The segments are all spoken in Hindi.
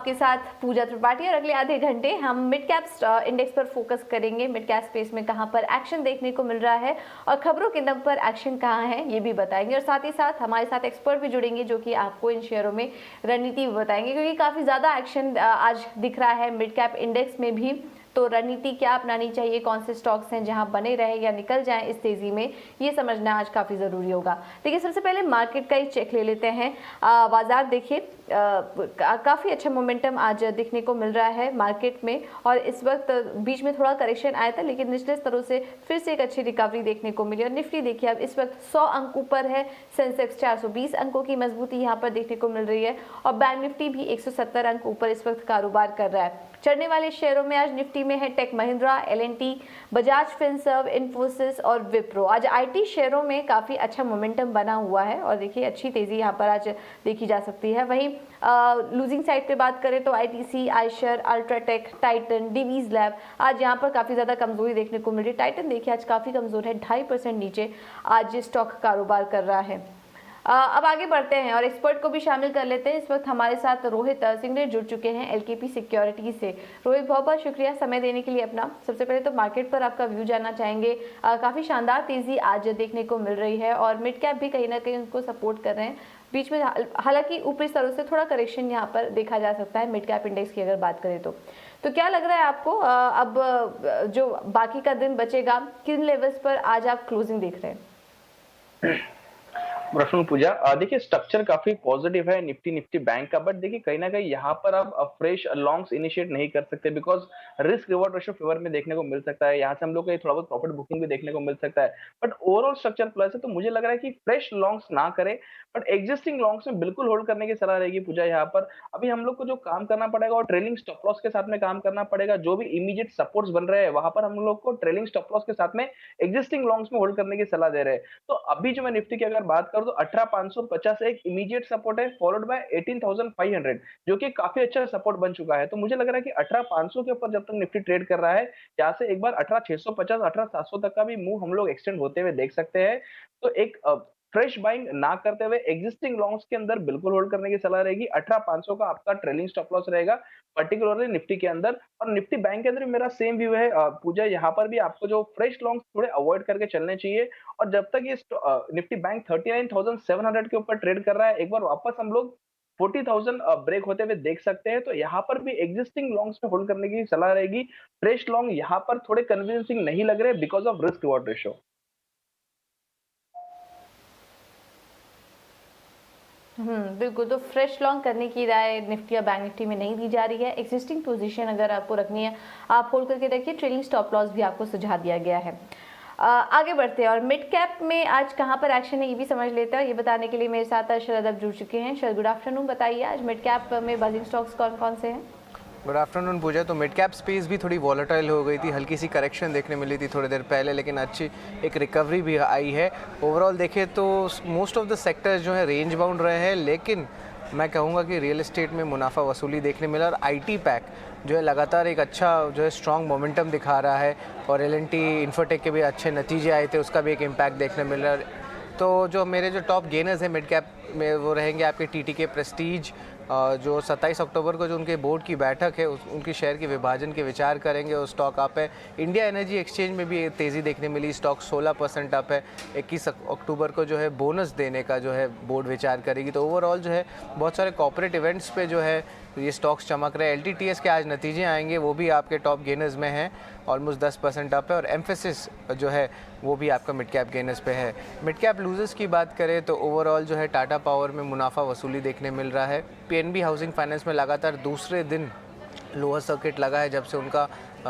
आपके साथ पूजा त्रिपाठी और अगले आधे घंटे हम मिड कैप इंडेक्स पर फोकस करेंगे। मिड कैप स्पेस में कहां पर एक्शन देखने को मिल रहा है और खबरों के दम पर एक्शन कहां है ये भी बताएंगे, और साथ ही साथ हमारे साथ एक्सपर्ट भी जुड़ेंगे जो कि आपको इन शेयरों में रणनीति भी बताएंगे, क्योंकि काफी ज्यादा एक्शन आज दिख रहा है मिड कैप इंडेक्स में भी। तो रणनीति क्या अपनानी चाहिए, कौन से स्टॉक्स हैं जहां बने रहे या निकल जाएं इस तेजी में, ये समझना आज काफी जरूरी होगा। देखिए, सबसे पहले मार्केट का ही चेक ले लेते हैं। बाजार देखिए काफी अच्छा मोमेंटम आज देखने को मिल रहा है मार्केट में, और इस वक्त बीच में थोड़ा करेक्शन आया था लेकिन निचले स्तरों से फिर से एक अच्छी रिकवरी देखने को मिली। और निफ्टी देखिए अब इस वक्त 100 अंक ऊपर है, सेंसेक्स 420 अंकों की मजबूती यहाँ पर देखने को मिल रही है, और बैंक निफ्टी भी 170 अंक ऊपर इस वक्त कारोबार कर रहा है। चढ़ने वाले शेयरों में आज निफ्टी में है टेक महिंद्रा, एल&टी, बजाज फिनसर्व, इन्फोसिस और विप्रो। आज आईटी शेयरों में काफी अच्छा मोमेंटम बना हुआ है और देखिए अच्छी तेजी यहाँ पर आज देखी जा सकती है। वहीं लूजिंग साइड पे बात करें तो आईटीसी, आइशर, अल्ट्राटेक, टाइटन, डिवीज लैब आज यहाँ पर काफी ज्यादा कमजोरी देखने को मिल रही है। टाइटन देखिए आज काफी कमजोर है, 2.5% नीचे आज स्टॉक कारोबार कर रहा है। अब आगे बढ़ते हैं और एक्सपर्ट को भी शामिल कर लेते हैं। इस वक्त हमारे साथ रोहित सिंगरे जुड़ चुके हैं एलकेपी सिक्योरिटीज से। रोहित, बहुत बहुत शुक्रिया समय देने के लिए अपना। सबसे पहले तो मार्केट पर आपका व्यू जानना चाहेंगे। काफी शानदार तेजी आज देखने को मिल रही है और मिड कैप भी कहीं ना कहीं उनको सपोर्ट कर रहे हैं। बीच में हालांकि ऊपरी स्तरों से थोड़ा करेक्शन यहाँ पर देखा जा सकता है मिड कैप इंडेक्स की अगर बात करें तो क्या लग रहा है आपको अब जो बाकी का दिन बचेगा, किन लेवल्स पर आज आप क्लोजिंग देख रहे हैं? प्रश्न पूजा, देखिए स्ट्रक्चर काफी पॉजिटिव है निफ्टी बैंक का, बट देखिए कहीं ना कहीं यहाँ पर आप फ्रेश लॉन्ग्स इनिशिएट नहीं कर सकते, because risk reward ratio favour में देखने को मिल सकता है। यहाँ से हम लोग को थोड़ा बहुत प्रॉफिट बुकिंग भी देखने को मिल सकता है, बट ओवरऑल स्ट्रक्चर प्लस है। तो मुझे लग रहा है कि फ्रेश लॉन्ग्स ना करें, बट एग्जिस्टिंग लॉन्ग्स में बिल्कुल होल्ड करने की सलाह रहेगी पूजा। यहाँ पर अभी हम लोग को जो काम करना पड़ेगा और ट्रेलिंग स्टॉप लॉस के साथ में काम करना पड़ेगा। जो भी इमीडिएट सपोर्ट्स बन रहे हैं वहां पर हम लोग को ट्रेलिंग स्टॉप लॉस के साथ में एग्जिस्टिंग लॉन्ग्स में होल्ड करने की सलाह दे रहे हैं। तो अभी जो मैं निफ्टी की अगर बात करूं तो 18,550 एक इमीडिएट सपोर्ट है, फॉलोड बाय 18,500 जो कि काफी अच्छा सपोर्ट बन चुका है। तो मुझे लग रहा है कि 18,500 के ऊपर जब तक निफ्टी ट्रेड कर रहा है, यहाँ से एक बार 18,650 18,700 तक का भी मूव हम लोग एक्सटेंड होते हुए देख सकते हैं। तो एक फ्रेश बाइंग ना करते हुए एग्जिस्टिंग लॉन्ग्स के अंदर बिल्कुल होल्ड करने की सलाह रहेगी। 18,500 का आपका ट्रेलिंग स्टॉप लॉस रहेगा, पर्टिकुलरली निफ्टी के अंदर। और निफ्टी बैंक के अंदर भी मेरा सेम व्यू है पूजा। यहाँ पर भी आपको जो फ्रेश लॉन्ग्स थोड़े अवॉइड करके चलने चाहिए, और जब तक ये निफ्टी बैंक 39,700 के ऊपर ट्रेड कर रहा है, एक बार वापस हम लोग 40,000 ब्रेक होते हुए देख सकते हैं। तो यहाँ पर भी एग्जिस्टिंग लॉन्ग्स में होल्ड करने की सलाह रहेगी। फ्रेश लॉन्ग यहाँ पर थोड़े कन्विंसिंग नहीं लग रहे because of risk reward ratio. बिल्कुल। तो फ्रेश लॉन्ग करने की राय निफ्टी या बैंक निफ्टी में नहीं दी जा रही है। एग्जिस्टिंग पोजीशन अगर आपको रखनी है आप होल्ड करके रखिए। ट्रेलिंग स्टॉप लॉस भी आपको सुझा दिया गया है। आगे बढ़ते हैं और मिड कैप में आज कहां पर एक्शन है ये भी समझ लेते हैं। ये बताने के लिए मेरे साथ शरद अब जुड़ चुके हैं। शरद, गुड आफ्टरनून। बताइए आज मिड कैप में बजिंग स्टॉक्स कौन कौन से हैं? गुड आफ्टरनून पूजा। तो मिड कैप स्पेस भी थोड़ी वॉलेटाइल हो गई थी, हल्की सी करेक्शन देखने मिली थी थोड़ी देर पहले, लेकिन अच्छी एक रिकवरी भी आई है। ओवरऑल देखें तो मोस्ट ऑफ द सेक्टर्स जो है रेंज बाउंड रहे हैं, लेकिन मैं कहूँगा कि रियल एस्टेट में मुनाफा वसूली देखने मिला, और आईटी पैक जो है लगातार एक अच्छा जो है स्ट्रॉन्ग मोमेंटम दिखा रहा है, और एल&टी इन्फोटेक के भी अच्छे नतीजे आए थे, उसका भी एक इम्पैक्ट देखने मिल रहा है। तो जो मेरे जो टॉप गेनर्स हैं मिड कैप में वो रहेंगे आपके टीटीके प्रेस्टीज, जो 27 अक्टूबर को जो उनके बोर्ड की बैठक है उनकी शेयर के विभाजन के विचार करेंगे, और स्टॉक अप है। इंडिया एनर्जी एक्सचेंज में भी तेज़ी देखने मिली, स्टॉक 16% अप है। 21 अक्टूबर को जो है बोनस देने का जो है बोर्ड विचार करेगी। तो ओवरऑल जो है बहुत सारे कॉर्पोरेट इवेंट्स पे जो है ये स्टॉक्स चमक रहे हैं। एलटीटीएस के आज नतीजे आएंगे, वो भी आपके टॉप गेनर्स में हैं, ऑलमोस्ट 10% अप है। और एम्फेसिस जो है वो भी आपका मिड कैप गेनर्स पे है। मिड कैप लूजर्स की बात करें तो ओवरऑल जो है टाटा पावर में मुनाफा वसूली देखने मिल रहा है। पीएनबी हाउसिंग फाइनेंस में लगातार दूसरे दिन लोअर सर्किट लगा है जब से उनका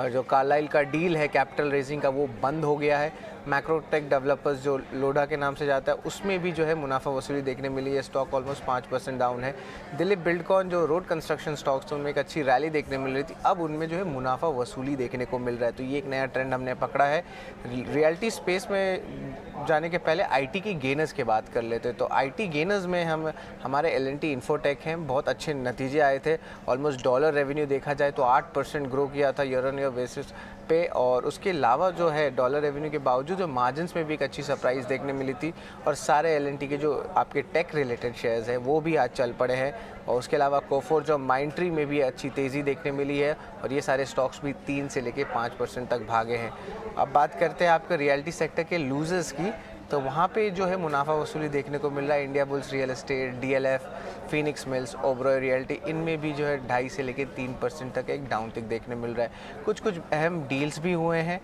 जो कार्लाइल का डील है कैपिटल रेजिंग का वो बंद हो गया है। मैक्रोटेक डेवलपर्स जो लोडा के नाम से जाता है उसमें भी जो है मुनाफा वसूली देखने मिली है। स्टॉक ऑलमोस्ट 5% डाउन है। दिलीप बिल्डकॉन जो रोड कंस्ट्रक्शन स्टॉक्स थे उनमें एक अच्छी रैली देखने मिल रही थी, अब उनमें जो है मुनाफा वसूली देखने को मिल रहा है। तो ये एक नया ट्रेंड हमने पकड़ा है। रियल्टी स्पेस में जाने के पहले आईटी की गेनर्स की बात कर लेते हैं। तो आईटी गेनर्स में हमारे एल&टी इन्फोटेक हैं, बहुत अच्छे नतीजे आए थे। ऑलमोस्ट डॉलर रेवेन्यू देखा जाए तो 8% ग्रो किया था ईयर ऑन ईयर बेसिस पे। और उसके अलावा जो है डॉलर रेवेन्यू के बावजूद जो मार्जिन्स में भी एक अच्छी सरप्राइज़ देखने मिली थी, और सारे एल&टी के जो आपके टेक रिलेटेड शेयर्स हैं वो भी आज चल पड़े हैं। और उसके अलावा कोफोर्ज और माइंडट्री में भी अच्छी तेज़ी देखने मिली है, और ये सारे स्टॉक्स भी 3 से लेके 5% तक भागे हैं। अब बात करते हैं आपके रियल्टी सेक्टर के लूजर्स की, तो वहाँ पे जो है मुनाफा वसूली देखने को मिल रहा है। India bulls real estate, DLF, Phoenix mills, Oberoi realty, इनमें भी जो है 2.5 से लेकर 3% तक एक डाउन टिक देखने मिल रहा है। कुछ अहम डील्स भी हुए हैं,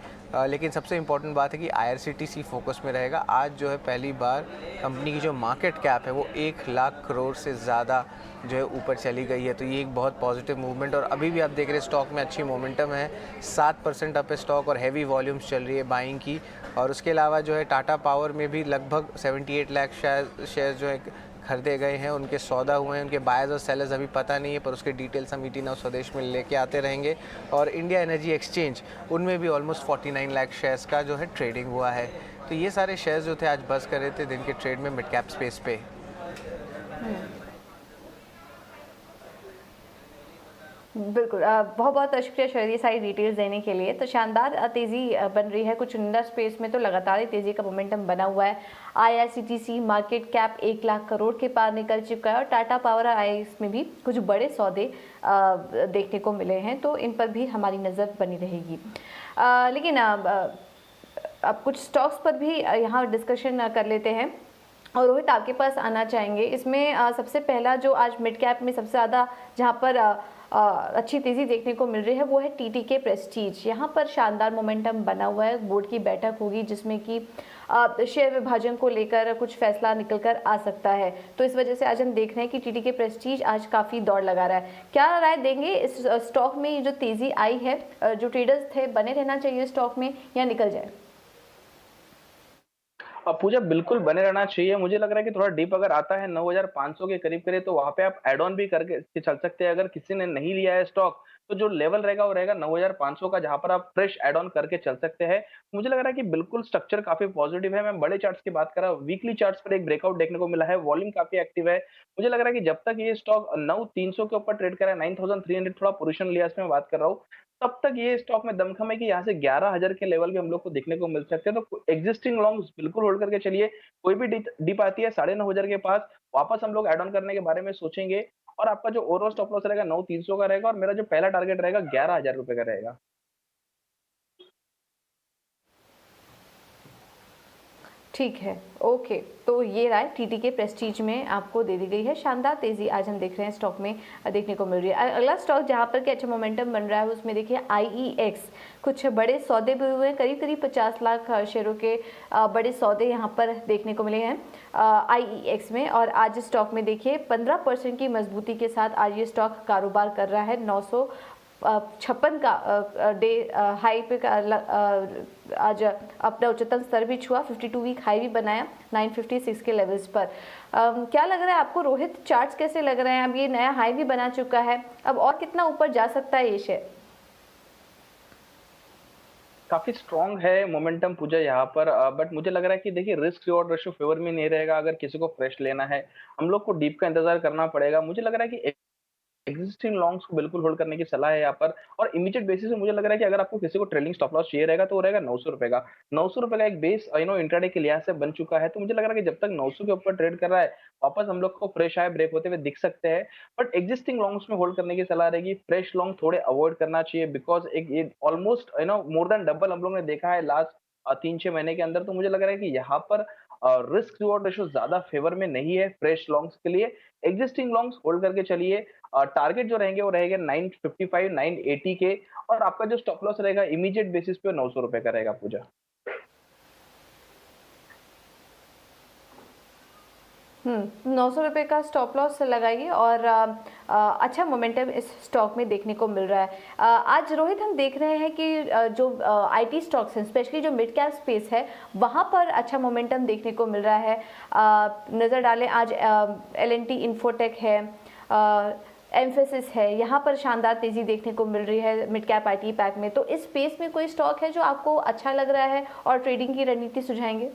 लेकिन सबसे इम्पोर्टेंट बात है कि आईआरसीटीसी फोकस में रहेगा। आज जो है पहली बार कंपनी की जो मार्केट कैप है वो 1 लाख करोड़ से ज़्यादा जो है ऊपर चली गई है, तो ये एक बहुत पॉजिटिव मूवमेंट। और अभी भी आप देख रहे हैं स्टॉक में अच्छी मोमेंटम है, 7% अप है स्टॉक, और हैवी वॉल्यूम्स चल रही है बाइंग की। और उसके अलावा जो है टाटा पावर में भी लगभग 78 लाख शेयर जो है खरीदे गए हैं, उनके सौदा हुए हैं। उनके बायर्स और सेलर्स अभी पता नहीं है, पर उसके डिटेल्स हम ईटी नाउ स्वदेश में लेके आते रहेंगे। और इंडिया एनर्जी एक्सचेंज, उनमें भी ऑलमोस्ट 49 लाख शेयर्स का जो है ट्रेडिंग हुआ है। तो ये सारे शेयर्स जो थे आज बस कर रहे थे दिन के ट्रेड में मिड कैप स्पेस पे। बिल्कुल, बहुत बहुत शुक्रिया शरद ये सारी डिटेल्स देने के लिए। तो शानदार तेज़ी बन रही है, कुछ इंडा स्पेस में तो लगातार ही तेज़ी का मोमेंटम बना हुआ है। IRCTC market cap 1 lakh crore के पार निकल चुका है, और टाटा पावर और आईएस में भी कुछ बड़े सौदे देखने को मिले हैं, तो इन पर भी हमारी नज़र बनी रहेगी। लेकिन अब कुछ स्टॉक्स पर भी यहाँ डिस्कशन कर लेते हैं, और रोहित आपके पास आना चाहेंगे। इसमें सबसे पहला जो आज मिड कैप में सबसे ज़्यादा जहाँ पर अच्छी तेज़ी देखने को मिल रही है वो है टीटीके प्रेस्टीज। यहाँ पर शानदार मोमेंटम बना हुआ है, बोर्ड की बैठक होगी जिसमें कि शेयर विभाजन को लेकर कुछ फैसला निकल कर आ सकता है, तो इस वजह से आज हम देख रहे हैं कि टीटीके प्रेस्टीज आज काफ़ी दौड़ लगा रहा है। क्या राय देंगे इस स्टॉक में? ये जो तेज़ी आई है, जो ट्रेडर्स थे, बने रहना चाहिए स्टॉक में या निकल जाए? पूजा बिल्कुल बने रहना चाहिए। मुझे लग रहा है कि थोड़ा डीप अगर आता है 9,500 के करीब तो वहां पे आप एड ऑन भी करके चल सकते हैं। अगर किसी ने नहीं लिया है स्टॉक, तो जो लेवल रहेगा वो रहेगा 9,500 का, जहां पर आप फ्रेश एड ऑन करके चल सकते हैं। मुझे लग रहा है कि बिल्कुल स्ट्रक्चर काफी पॉजिटिव है। मैं बड़े चार्ट्स की बात कर रहा हूँ, वीकली चार्ट्स पर एक ब्रेकआउट देखने को मिला है, वॉल्यूम काफी एक्टिव है। मुझे लग रहा है कि जब तक ये स्टॉक 9,300 के ऊपर ट्रेड कर रहा है, 9,300 थोड़ा पोजीशन लिया इसमें बात कर रहा हूँ, तब तक ये स्टॉक में दमखम है कि यहाँ से 11,000 के लेवल भी हम लोग को देखने को मिल सकते हैं। तो एग्जिस्टिंग लॉन्ग्स बिल्कुल होल्ड करके चलिए। कोई भी डिप आती है 9,500 के पास, वापस हम लोग ऐड ऑन करने के बारे में सोचेंगे। और आपका जो ओवरऑल स्टॉप लॉस रहेगा 9,300 का रहेगा, और मेरा जो पहला टारगेट रहेगा 11,000 रुपए का रहेगा। ठीक है, ओके। तो ये राय टीटीके प्रेस्टीज में आपको दे दी गई है। शानदार तेज़ी आज हम देख रहे हैं स्टॉक में देखने को मिल रही है। अगला स्टॉक जहाँ पर कि अच्छा मोमेंटम बन रहा है उसमें देखिए आईईएक्स, कुछ बड़े सौदे भी हुए हैं, करीब करीब 50 लाख शेयरों के बड़े सौदे यहाँ पर देखने को मिले हैं आईईएक्स में। और आज स्टॉक में देखिए 15% की मजबूती के साथ आज ये स्टॉक कारोबार कर रहा है। 956 का डे हाई पे आज अपना उच्चतम स्तर भी छुआ, 52 वीक हाई भी बनाया 956 के लेवल्स पर। क्या लग रहा है आपको रोहित, चार्ट्स कैसे लग रहे हैं? अब ये नया हाई भी बना चुका है, अब और कितना ऊपर जा सकता है ये शेयर? काफी स्ट्रांग है मोमेंटम पूजा यहाँ पर, बट मुझे लग रहा है कि देखिए रिस्क रिवॉर्ड रेशियो फेवर में नहीं रहेगा। अगर किसी को फ्रेश लेना है, हम लोग को डीप का इंतजार करना पड़ेगा। मुझे लग रहा है कि एक्जिस्टिंग लॉन्ग्स को बिल्कुल होल्ड करने की सलाह है यहाँ पर। और इमीडिएट बेसिस में मुझे लग रहा है कि अगर आपको किसी को ट्रेलिंग स्टॉप लॉस चाहिए रहेगा, तो वो रहेगा 900 रुपए का। 900 रुपए का एक बेस इंट्राडे के लिहाज से बन चुका है। तो मुझे लग रहा है कि जब तक 900 के ऊपर ट्रेड कर रहा है, वापस हम लोग को फ्रेश हाई ब्रेक होते हुए दिख सकते हैं। बट एक्जिस्टिंग लॉन्ग्स में होल्ड करने की सलाह रहेगी, फ्रेश लॉन्ग थोड़े अवॉइड करना चाहिए। बिकॉज एक ये ऑलमोस्ट मोर देन डबल हम लोग ने देखा है लास्ट 3-6 महीने के अंदर। तो मुझे लग रहा है कि यहाँ पर रिस्क रिवॉर्ड रेशियो ज्यादा फेवर में नहीं है फ्रेश लॉन्ग्स के लिए। एग्जिस्टिंग लॉन्ग्स होल्ड करके चलिए। टारगेट जो रहेंगे वो रहेंगे 955 980 के, और आपका जो स्टॉप लॉस रहेगा इमीडिएट बेसिस पे 900 रुपए का रहेगा पूजा। 900 रुपये का स्टॉप लॉस लगाइए, और अच्छा मोमेंटम इस स्टॉक में देखने को मिल रहा है। आज रोहित हम देख रहे हैं कि जो आईटी स्टॉक्स हैं, स्पेशली जो मिड कैप स्पेस है, वहाँ पर अच्छा मोमेंटम देखने को मिल रहा है। नज़र डालें आज एल&टी इन्फोटेक है, एम्फेसिस है, यहाँ पर शानदार तेज़ी देखने को मिल रही है मिड कैप आईटी पैक में। तो इस स्पेस में कोई स्टॉक है जो आपको अच्छा लग रहा है और ट्रेडिंग की रणनीति सुझाएंगे?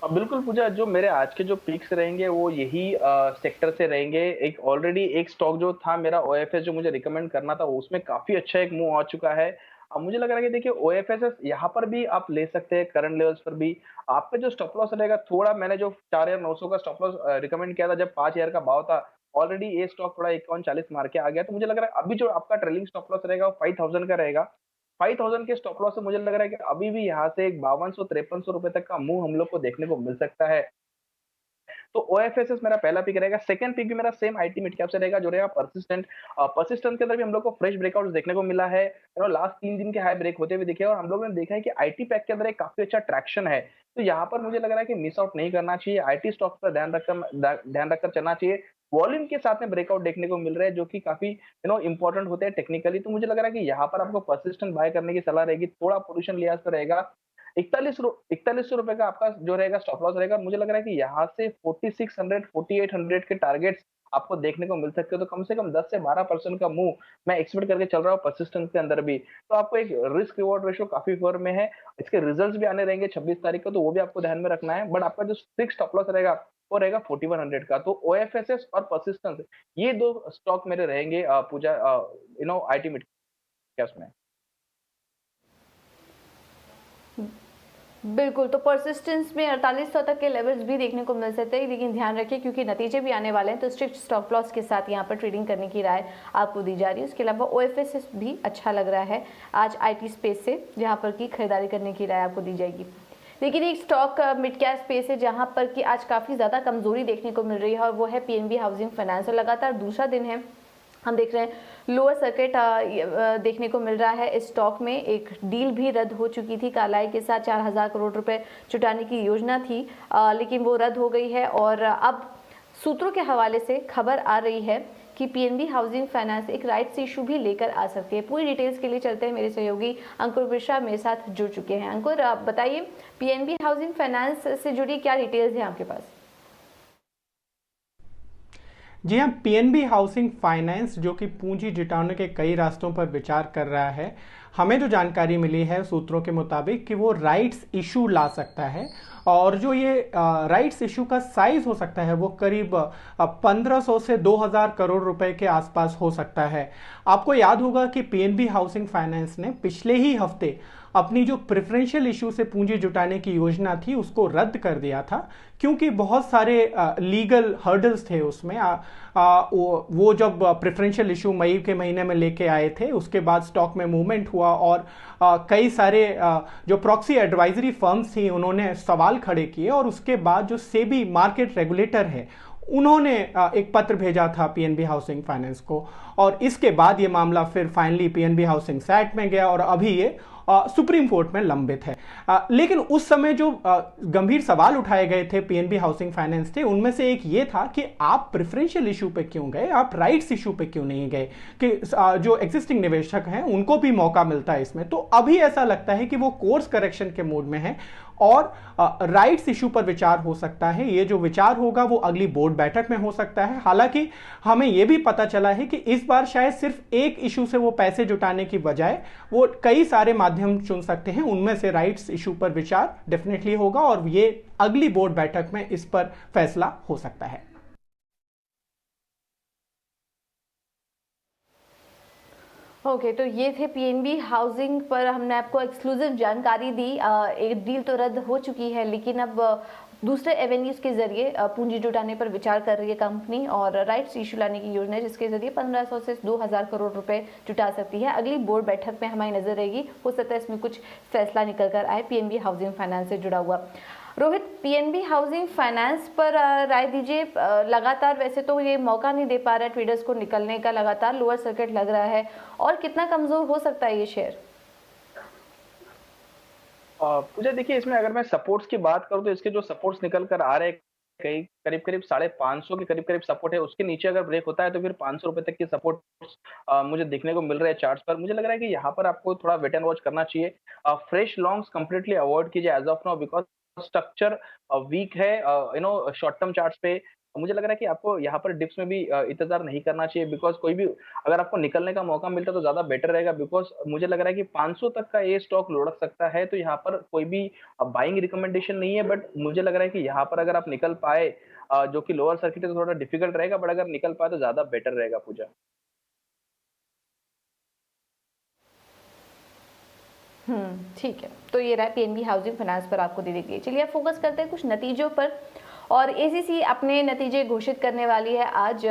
बिल्कुल पूजा, जो मेरे आज के जो पीक्स रहेंगे वो यही सेक्टर से रहेंगे। एक ऑलरेडी एक स्टॉक जो था मेरा ओएफएस, जो मुझे रिकमेंड करना था, उसमें काफी अच्छा एक मूव आ चुका है। अब मुझे लग रहा है कि देखिए ओएफएस यहाँ पर भी आप ले सकते हैं, करंट लेवल्स पर भी। आपका जो स्टॉप लॉस रहेगा थोड़ा, मैंने जो 4,900 का स्टॉप लॉस रिकमेंड किया था जब 5,000 का भाव था, ऑलरेडी ये स्टॉक थोड़ा 51-40 मार के आ गया। तो मुझे लग रहा है अभी जो आपका ट्रेलिंग स्टॉप लॉस रहेगा वो 5,000 का रहेगा। 5,000 के स्टॉप लॉस से मुझे लग रहा है कि अभी भी यहाँ से एक 5200-5300 रुपए तक का मूव हम लोग को देखने को मिल सकता है। तो ओएफएसएस मेरा पहला पिक रहेगा। सेकंड पिक भी मेरा सेम आईटी मिड कैप से रहेगा, जो रहेगा परसिस्टेंट। परसिस्टेंट के अंदर भी हम लोग को फ्रेश ब्रेकआउट्स देखने को मिला है। लास्ट 3 दिन के हाई ब्रेक होते हुए दिखे, और हम लोगों ने देखा है कि आईटी पैक के अंदर एक काफी अच्छा ट्रैक्शन है। तो यहाँ पर मुझे लग रहा है कि मिस आउट नहीं करना चाहिए, आईटी स्टॉक्स पर ध्यान रखकर चलना चाहिए। वॉल्यूम के साथ में ब्रेकआउट देखने को मिल रहे हैं, जो कि काफी इंपॉर्टेंट होते हैं टेक्निकली। तो मुझे लग रहा है कि यहाँ पर आपको परसिस्टेंट बाय करने की सलाह रहेगी। थोड़ा पोजिशन लिहाज पर रहेगा। 4100 रुपए का आपका जो रहेगा स्टॉप लॉस रहेगा। मुझे लग रहा है कि यहाँ से 4600 4800 के टारगेट्स आपको देखने को मिल सकते हो। तो कम से कम 10 से 12% का मूव मैं एक्सपेक्ट करके चल रहा हूँ परसिस्टेंस के अंदर भी। तो आपको एक रिस्क रिवॉर्ड रेशियो काफी फेवर में है। इसके रिजल्ट्स भी आने रहेंगे 26 तारीख को, तो वो भी आपको ध्यान में रखना है। बट आपका जो फिक्स स्टॉप लॉस रहेगा वो रहेगा 4100 का। तो ओएफएसएस और परसिस्टेंस, ये दो स्टॉक मेरे रहेंगे पूजा, आईटी मिड कैप्स में। बिल्कुल, तो परसिस्टेंस में 4800 तक के लेवल्स भी देखने को मिल सकते हैं, लेकिन ध्यान रखिए क्योंकि नतीजे भी आने वाले हैं, तो स्ट्रिक्ट स्टॉप लॉस के साथ यहाँ पर ट्रेडिंग करने की राय आपको दी जा रही है। उसके अलावा ओएफएसएस भी अच्छा लग रहा है आज आईटी स्पेस से, जहाँ पर की खरीदारी करने की राय आपको दी जाएगी। लेकिन एक स्टॉक मिड कैप स्पेस है जहाँ पर कि आज काफ़ी ज़्यादा कमजोरी देखने को मिल रही है, और वो है पीएनबी हाउसिंग फाइनेंस। और लगातार दूसरा दिन है हम देख रहे हैं लोअर सर्किट देखने को मिल रहा है। इस स्टॉक में एक डील भी रद्द हो चुकी थी कार्लाइल के साथ, 4,000 करोड़ रुपए जुटाने की योजना थी, लेकिन वो रद्द हो गई है। और अब सूत्रों के हवाले से खबर आ रही है कि पीएनबी हाउसिंग फाइनेंस एक राइट्स इशू भी लेकर आ सकती है। पूरी डिटेल्स के लिए चलते हैं, मेरे सहयोगी अंकुर मिश्रा मेरे साथ जुड़ चुके हैं। अंकुर, आप बताइए पीएनबी हाउसिंग फाइनेंस से जुड़ी क्या डिटेल्स हैं आपके पास? जी हाँ, पीएनबी हाउसिंग फाइनेंस जो कि पूंजी जुटाने के कई रास्तों पर विचार कर रहा है। हमें जो जानकारी मिली है सूत्रों के मुताबिक कि वो राइट्स इशू ला सकता है, और जो ये राइट्स इशू का साइज हो सकता है वो करीब 1500 से 2000 करोड़ रुपए के आसपास हो सकता है। आपको याद होगा कि पीएनबी हाउसिंग फाइनेंस ने पिछले ही हफ्ते अपनी जो प्रेफरेंशियल इशू से पूंजी जुटाने की योजना थी उसको रद्द कर दिया था, क्योंकि बहुत सारे लीगल हर्डल्स थे उसमें। वो जब प्रेफरेंशियल इशू मई के महीने में लेके आए थे, उसके बाद स्टॉक में मूवमेंट हुआ, और कई सारे जो प्रॉक्सी एडवाइजरी फर्म्स थी उन्होंने सवाल खड़े किए, और उसके बाद जो सेबी मार्केट रेगुलेटर है उन्होंने एक पत्र भेजा था पीएनबी हाउसिंग फाइनेंस को, और इसके बाद ये मामला फिर फाइनली पीएनबी हाउसिंग सैट में गया, और अभी ये सुप्रीम कोर्ट में लंबित है। लेकिन उस समय जो गंभीर सवाल उठाए गए थे पीएनबी हाउसिंग फाइनेंस से, उनमें से एक ये था कि आप प्रेफरेंशियल इशू पे क्यों गए, आप राइट्स इशू पे क्यों नहीं गए, कि जो एग्जिस्टिंग निवेशक हैं उनको भी मौका मिलता है इसमें। तो अभी ऐसा लगता है कि वो कोर्स करेक्शन के मोड में है, और राइट्स इशू पर विचार हो सकता है। ये जो विचार होगा वो अगली बोर्ड बैठक में हो सकता है। हालांकि हमें यह भी पता चला है कि इस बार शायद सिर्फ एक इशू से वो पैसे जुटाने की बजाय वो कई सारे माध्यम चुन सकते हैं, उनमें से राइट्स इशू पर विचार डेफिनेटली होगा, और ये अगली बोर्ड बैठक में इस पर फैसला हो सकता है। ओके, तो ये थे पीएनबी हाउसिंग पर हमने आपको एक्सक्लूसिव जानकारी दी। एक डील तो रद्द हो चुकी है, लेकिन अब दूसरे एवेन्यूज के जरिए पूंजी जुटाने पर विचार कर रही है कंपनी, और राइट्स इशू लाने की योजना है जिसके जरिए 1500 से 2000 करोड़ रुपए जुटा सकती है। अगली बोर्ड बैठक में हमारी नजर रहेगी, हो सकता है इसमें कुछ फैसला निकल कर आए पीएनबी हाउसिंग फाइनेंस से जुड़ा हुआ। रोहित, पीएनबी हाउसिंग फाइनेंस पर राय दीजिए। लगातार वैसे तो ये मौका नहीं दे पा रहा है ट्रेडर्स को निकलने का, लगातार लोअर सर्किट लग रहा है, और कितना कमजोर हो सकता है ये शेयर? पूजा देखिए, इसमें अगर मैं सपोर्ट्स की बात करूं तो इसके जो सपोर्ट्स निकल कर आ रहे हैं, कई करीब करीब 550 के करीब करीब सपोर्ट है। उसके नीचे अगर ब्रेक होता है तो फिर 500 रुपए तक की सपोर्ट मुझे देखने को मिल रहे हैं चार्ट्स पर। मुझे लग रहा है कि यहाँ पर आपको थोड़ा वेट एंड वॉच करना चाहिए। फ्रेश लॉन्ग्स कंप्लीटली अवॉइड कीजिए as of now, because structure weak है शॉर्ट टर्म चार्ट्स पे। मुझे लग रहा है कि आपको यहाँ पर डिप्स में भी इंतजार नहीं करना चाहिए, बिकॉज कोई भी अगर आपको निकलने का मौका मिलता है तो ज्यादा बेटर रहेगा, बिकॉज मुझे लग रहा है कि 500 तक का ये स्टॉक लुढ़क सकता है। तो यहाँ पर कोई भी बाइंग रिकमेंडेशन नहीं है, बट मुझे लग रहा है कि यहाँ पर अगर आप निकल पाए, जो कि लोअर सर्किट है तो थोड़ा डिफिकल्ट रहेगा, बट अगर निकल पाए तो ज्यादा बेटर रहेगा पूजा। ठीक है। तो ये रहा पीएनबी हाउसिंग फाइनेंस पर आपको दे दी गई। चलिए अब फोकस करते हैं कुछ नतीजों पर। और एसीसी अपने नतीजे घोषित करने वाली है आज।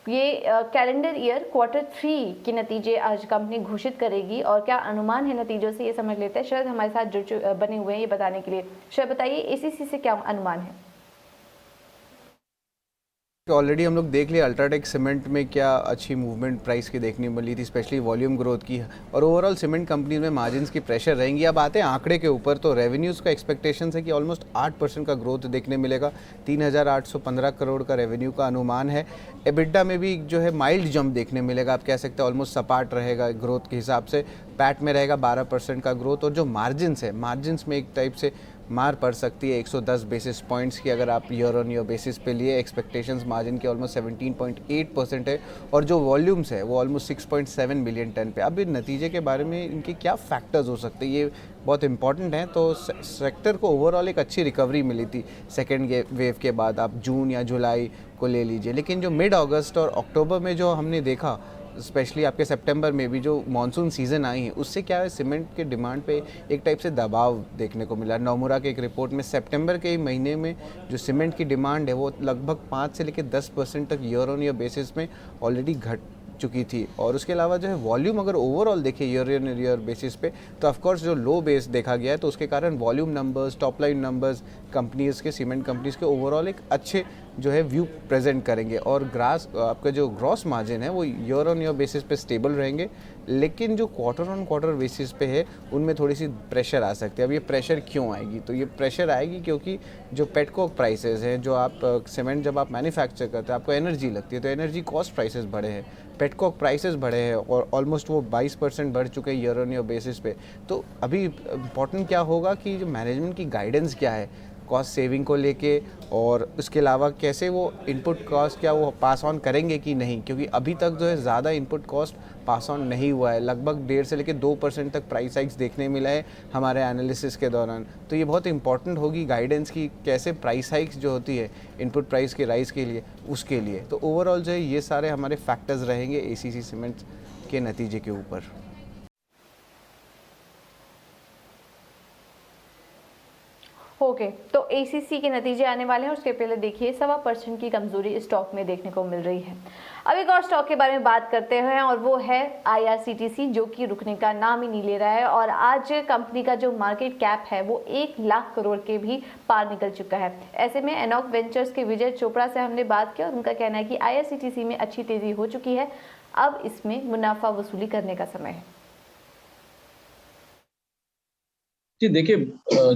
ये कैलेंडर ईयर Q3 के नतीजे आज कंपनी घोषित करेगी, और क्या अनुमान है नतीजों से ये समझ लेते हैं। शरद हमारे साथ बने हुए हैं ये बताने के लिए। शरद बताइए एसीसी से क्या अनुमान है। ऑलरेडी हम लोग देख लिया अल्ट्राटेक सीमेंट में क्या अच्छी मूवमेंट प्राइस की देखने मिली थी, स्पेशली वॉल्यूम ग्रोथ की, और ओवरऑल सीमेंट कंपनी में मार्जिन्स की प्रेशर रहेंगी। अब आते हैं आंकड़े के ऊपर, तो रेवेन्यूज़ का एक्सपेक्टेशन है कि ऑलमोस्ट 8% का ग्रोथ देखने मिलेगा। 3,815 करोड़ का रेवेन्यू का अनुमान है। एबिटा में भी जो है माइल्ड जंप देखने मिलेगा, आप कह सकते हैं ऑलमोस्ट सपाट रहेगा ग्रोथ के हिसाब से। पैट में रहेगा 12% का ग्रोथ, और जो मार्जिन्स है, मार्जिन्स में एक टाइप से मार पड़ सकती है 110 बेसिस पॉइंट्स की अगर आप ईयर ऑन ईयर बेसिस पे लिए। एक्सपेक्टेशंस मार्जिन की ऑलमोस्ट 17.8% है, और जो वॉल्यूम्स है वो ऑलमोस्ट 6.7 मिलियन टन पे। अब इन नतीजे के बारे में इनके क्या फैक्टर्स हो सकते हैं, ये बहुत इंपॉर्टेंट है। तो सेक्टर को ओवरऑल एक अच्छी रिकवरी मिली थी सेकेंड वेव के बाद, आप जून या जुलाई को ले लीजिए। लेकिन जो मिड अगस्त और अक्टूबर में जो हमने देखा, स्पेशली आपके सितंबर में भी जो मानसून सीज़न आई है, उससे क्या है सीमेंट के डिमांड पे एक टाइप से दबाव देखने को मिला। नोमुरा के एक रिपोर्ट में सितंबर के ही महीने में जो सीमेंट की डिमांड है वो लगभग 5 से लेकर 10% तक ईयर ऑन ईयर बेसिस में ऑलरेडी घट चुकी थी। और उसके अलावा जो है वॉल्यूम अगर ओवरऑल देखें ईयर ऑन ईयर बेसिस पे, तो ऑफकोर्स जो लो बेस देखा गया है, तो उसके कारण volume numbers, top line numbers companies के, सीमेंट कंपनीज़ के ओवरऑल एक अच्छे जो है व्यू प्रेजेंट करेंगे। और आपका जो ग्रॉस मार्जिन है वो ईयर ऑन ईयर बेसिस पे स्टेबल रहेंगे, लेकिन जो क्वार्टर ऑन क्वार्टर बेसिस पे है उनमें थोड़ी सी प्रेशर आ सकती है। अब ये प्रेशर क्यों आएगी, तो ये प्रेशर आएगी क्योंकि जो पेटकोक प्राइसेस हैं, जो आप सीमेंट जब आप मैन्युफैक्चर करते हैं आपको एनर्जी लगती है, तो एनर्जी कॉस्ट प्राइसेस बढ़े हैं, पेटकोक प्राइसेस बढ़े हैं, और ऑलमोस्ट वो 22% बढ़ चुके हैं ईयर ऑन ईयर बेसिस पे। तो अभी इम्पॉर्टेंट क्या होगा कि जो मैनेजमेंट की गाइडेंस क्या है कॉस्ट सेविंग को लेके, और उसके अलावा कैसे वो इनपुट कॉस्ट क्या वो पास ऑन करेंगे कि नहीं, क्योंकि अभी तक जो है ज़्यादा इनपुट कॉस्ट पास ऑन नहीं हुआ है। लगभग 1.5 से लेकर 2% तक प्राइस हाइक्स देखने मिला है हमारे एनालिसिस के दौरान। तो ये बहुत इंपॉर्टेंट होगी गाइडेंस की, कैसे प्राइस हाइक्स जो होती है इनपुट प्राइस के राइज के लिए, उसके लिए। तो ओवरऑल जो है ये सारे हमारे फैक्टर्स रहेंगे एसीसी सीमेंट के नतीजे के ऊपर। ओके, तो एसीसी के नतीजे आने वाले हैं। उसके पहले देखिए 1.25% की कमजोरी स्टॉक में देखने को मिल रही है। अब एक और स्टॉक के बारे में बात करते हैं, और वो है IRCTC, जो कि रुकने का नाम ही नहीं ले रहा है। और आज कंपनी का जो मार्केट कैप है वो 1 लाख करोड़ के भी पार निकल चुका है। ऐसे में एनॉक वेंचर्स के विजय चोपड़ा से हमने बात की, और उनका कहना है कि IRCTC में अच्छी तेजी हो चुकी है, अब इसमें मुनाफा वसूली करने का समय है। जी देखिए,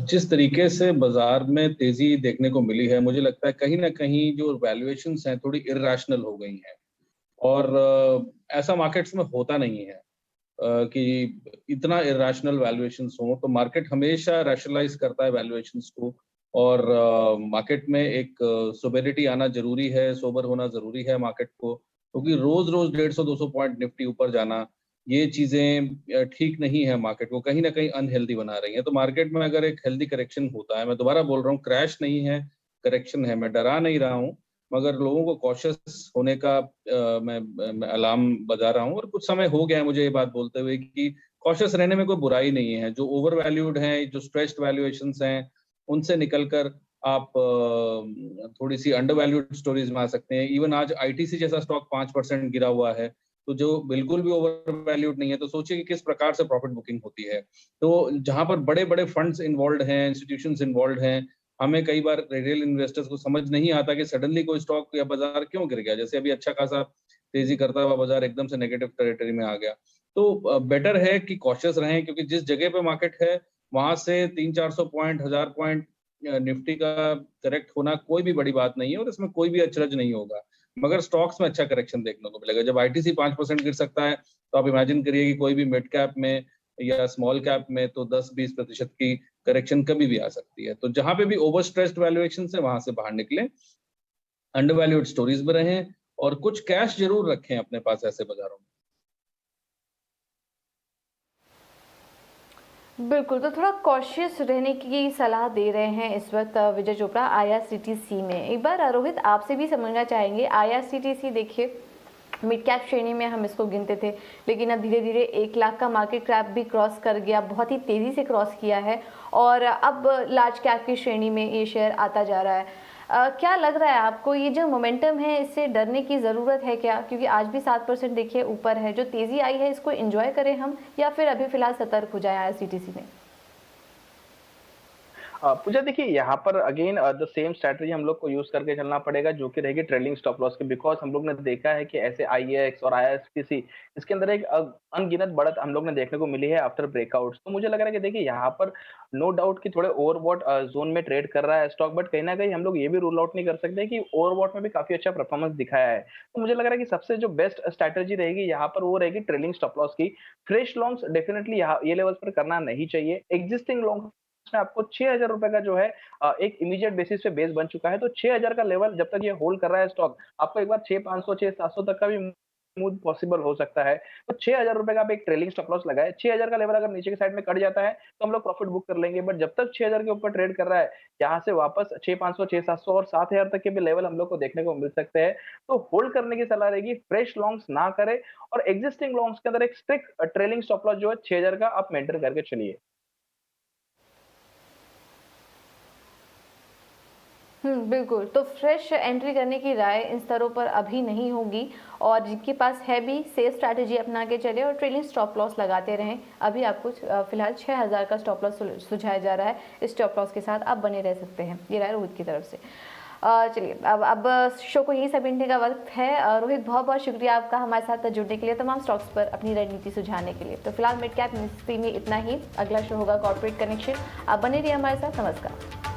जिस तरीके से बाजार में तेजी देखने को मिली है, मुझे लगता है कहीं ना कहीं जो वैल्यूएशंस हैं थोड़ी इर्रेशनल हो गई हैं, और ऐसा मार्केट्स में होता नहीं है कि इतना इर्रेशनल वैल्यूएशंस हो। तो मार्केट हमेशा रैशनलाइज करता है वैल्यूएशंस को, और मार्केट में एक सोबेरिटी आना जरूरी है, सोबर होना जरूरी है मार्केट को, क्योंकि रोज रोज 150-200 पॉइंट निफ्टी ऊपर जाना, ये चीजें ठीक नहीं है, मार्केट को कहीं ना कहीं अनहेल्दी बना रही है। तो मार्केट में अगर एक हेल्दी करेक्शन होता है, मैं दोबारा बोल रहा हूँ, क्रैश नहीं है, करेक्शन है, मैं डरा नहीं रहा हूँ, मगर लोगों को कॉशियस होने का मैं अलार्म बजा रहा हूँ। और कुछ समय हो गया है मुझे ये बात बोलते हुए कि कॉशियस रहने में कोई बुराई नहीं है। जो ओवर वैल्यूड हैं, जो स्ट्रेस्ड वैल्यूएशंस हैं, उनसे निकलकर आप थोड़ी सी अंडर वैल्यूड स्टोरीज में आ सकते हैं। इवन आज आईटीसी जैसा स्टॉक 5% गिरा हुआ है, तो जो बिल्कुल भी ओवर वैल्यूड नहीं है। तो सोचिए कि किस प्रकार से प्रॉफिट बुकिंग होती है। तो जहां पर बड़े बड़े फंड्स इन्वॉल्व हैं, इंस्टीट्यूशंस इन्वॉल्व हैं, हमें कई बार रिटेल इन्वेस्टर्स को समझ नहीं आता कि सडनली कोई स्टॉक या बाजार क्यों गिर गया। जैसे अभी अच्छा खासा तेजी करता हुआ बाजार एकदम से नेगेटिव टेरिटरी में आ गया। तो बेटर है कि कॉशियस रहें, क्योंकि जिस जगह पे मार्केट है वहां से 300-400 पॉइंट, 1000 पॉइंट निफ्टी का करेक्ट होना कोई भी बड़ी बात नहीं है, और इसमें कोई भी अचरज नहीं होगा। मगर स्टॉक्स में अच्छा करेक्शन देखने को मिलेगा। जब आईटीसी 5% गिर सकता है, तो आप इमेजिन करिए कि कोई भी मिड कैप में या स्मॉल कैप में तो 10-20% की करेक्शन कभी भी आ सकती है। तो जहां पे भी ओवर स्ट्रेस्ड वैल्यूएशन है वहां से बाहर निकले। अंडर वैल्यूड स्टोरीज में रहें और कुछ कैश जरूर रखें अपने पास ऐसे बाजारों में। बिल्कुल, तो थोड़ा कॉशियस रहने की सलाह दे रहे हैं इस वक्त विजय चोपड़ा आईआरसीटीसी में। एक बार रोहित आपसे भी समझना चाहेंगे, आईआरसीटीसी देखिए मिड कैप श्रेणी में हम इसको गिनते थे, लेकिन अब धीरे धीरे 1 लाख का मार्केट कैप भी क्रॉस कर गया, बहुत ही तेज़ी से क्रॉस किया है और अब लार्ज कैप की श्रेणी में ये शेयर आता जा रहा है। क्या लग रहा है आपको, ये जो मोमेंटम है इससे डरने की ज़रूरत है क्या? क्योंकि आज भी 7% देखिए ऊपर है, जो तेज़ी आई है इसको एंजॉय करें हम या फिर अभी फिलहाल सतर्क हो जाए आईआरसीटीसी में? पूजा देखिए यहाँ पर अगेन द सेम स्ट्रैटेजी हम लोग को यूज करके चलना पड़ेगा, जो कि रहेगी ट्रेलिंग स्टॉप लॉस की। बिकॉज हम लोग ने देखा है कि ऐसे आईएक्स और आईआरसीटीसी इसके अंदर एक अनगिनत बढ़त हम लोग ने देखने को मिली है आफ्टर ब्रेकआउट्स। तो मुझे लग रहा है कि देखिए यहाँ पर नो डाउट कि थोड़े ओवरबॉट जोन में ट्रेड कर रहा है स्टॉक, बट कहीं ना कहीं हम लोग ये भी रूल आउट नहीं कर सकते कि ओवरबॉट में भी काफी अच्छा परफॉर्मेंस दिखाया है। तो मुझे लग रहा है कि सबसे जो बेस्ट स्ट्रैटेजी रहेगी यहाँ पर वो रहेगी ट्रेलिंग स्टॉप लॉस की। फ्रेश लॉन्ग्स डेफिनेटली यहाँ ये लेवल्स पर करना नहीं चाहिए। एग्जिस्टिंग लॉन्ग में आपको 6,000 रुपए का जो है एक इमीडिएट बेसिस पे बेस बन चुका है। तो 6,000 का लेवल जब तक ये होल्ड कर रहा है स्टॉक, आपको एक बार 6,500 6,700 तक का भी मूव पॉसिबल हो सकता है। तो 6,000 रुपए का आप एक ट्रेलिंग स्टॉप लॉस लगाए। 6,000 का लेवल अगर नीचे की साइड में कट जाता है तो हम लोग प्रॉफिट बुक कर लेंगे, बट जब तक 6,000 के ऊपर ट्रेड कर रहा है, यहाँ से वापस 6,500 6,700 और 7,000 तक के भी लेवल हम लोग को देखने को मिल सकते हैं। तो होल्ड करने की सलाह रहेगी, फ्रेश लॉन्ग्स ना करें और एग्जिस्टिंग लॉन्ग्स के अंदर एक स्ट्रिक्ट ट्रेलिंग स्टॉप लॉस जो है 6,000 का आप मेंटेन करके चलिए। बिल्कुल, तो फ्रेश एंट्री करने की राय इन स्तरों पर अभी नहीं होगी और जिनके पास है भी सेफ स्ट्रैटेजी अपना के चले और ट्रेलिंग स्टॉप लॉस लगाते रहें। अभी आपको फिलहाल 6,000 का स्टॉप लॉस सुझाया जा रहा है, इस स्टॉप लॉस के साथ आप बने रह सकते हैं। ये राय रोहित की तरफ से। चलिए अब शो को यही समेटने का वक्त है। रोहित बहुत बहुत शुक्रिया आपका हमारे साथ जुड़ने के लिए, तमाम स्टॉक्स पर अपनी रणनीति सुझाने के लिए। तो फिलहाल मिड कैप निफ्टी में इतना ही, अगला शो होगा कॉर्पोरेट कनेक्शन। आप बने रहिए हमारे साथ। नमस्कार।